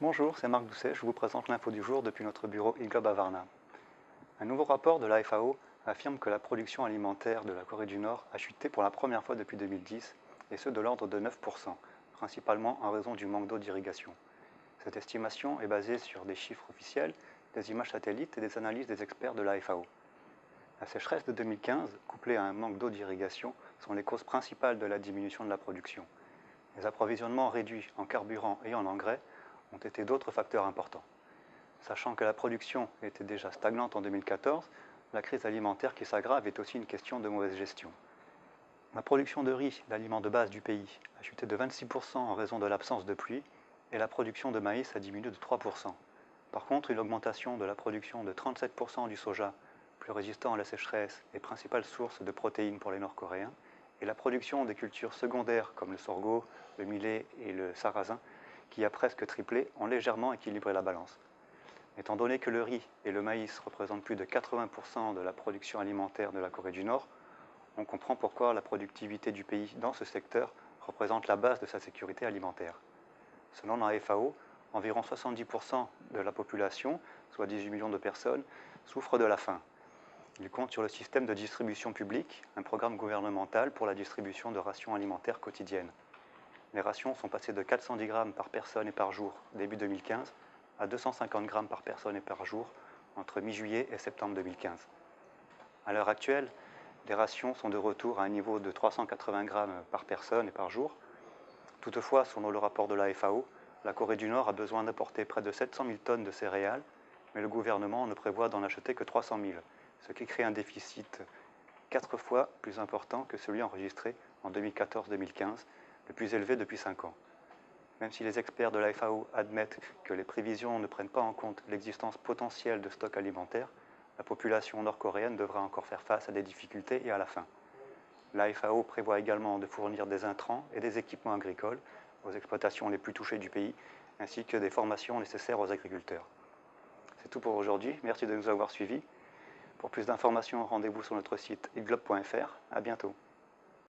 Bonjour, c'est Marc Doucet, je vous présente l'info du jour depuis notre bureau IGLOB à Varna. Un nouveau rapport de la FAO affirme que la production alimentaire de la Corée du Nord a chuté pour la première fois depuis 2010, et ce de l'ordre de 9%, principalement en raison du manque d'eau d'irrigation. Cette estimation est basée sur des chiffres officiels, des images satellites et des analyses des experts de la FAO. La sécheresse de 2015, couplée à un manque d'eau d'irrigation, sont les causes principales de la diminution de la production. Les approvisionnements réduits en carburant et en engrais ont été d'autres facteurs importants. Sachant que la production était déjà stagnante en 2014, la crise alimentaire qui s'aggrave est aussi une question de mauvaise gestion. La production de riz, l'aliment de base du pays, a chuté de 26% en raison de l'absence de pluie, et la production de maïs a diminué de 3%. Par contre, une augmentation de la production de 37% du soja, plus résistant à la sécheresse et principale source de protéines pour les Nord-Coréens, et la production des cultures secondaires comme le sorgho, le millet et le sarrasin, qui a presque triplé, ont légèrement équilibré la balance. Étant donné que le riz et le maïs représentent plus de 80% de la production alimentaire de la Corée du Nord, on comprend pourquoi la productivité du pays dans ce secteur représente la base de sa sécurité alimentaire. Selon la FAO, environ 70% de la population, soit 18 millions de personnes, souffrent de la faim. Ils comptent sur le système de distribution publique, un programme gouvernemental pour la distribution de rations alimentaires quotidiennes. Les rations sont passées de 410 grammes par personne et par jour début 2015 à 250 grammes par personne et par jour entre mi-juillet et septembre 2015. À l'heure actuelle, les rations sont de retour à un niveau de 380 grammes par personne et par jour. Toutefois, selon le rapport de la FAO, la Corée du Nord a besoin d'apporter près de 700 000 tonnes de céréales, mais le gouvernement ne prévoit d'en acheter que 300 000, ce qui crée un déficit 4 fois plus important que celui enregistré en 2014-2015, le plus élevé depuis 5 ans. Même si les experts de la FAO admettent que les prévisions ne prennent pas en compte l'existence potentielle de stocks alimentaires, la population nord-coréenne devra encore faire face à des difficultés et à la faim. La FAO prévoit également de fournir des intrants et des équipements agricoles aux exploitations les plus touchées du pays, ainsi que des formations nécessaires aux agriculteurs. C'est tout pour aujourd'hui, merci de nous avoir suivis. Pour plus d'informations, rendez-vous sur notre site iglob.fr. À bientôt.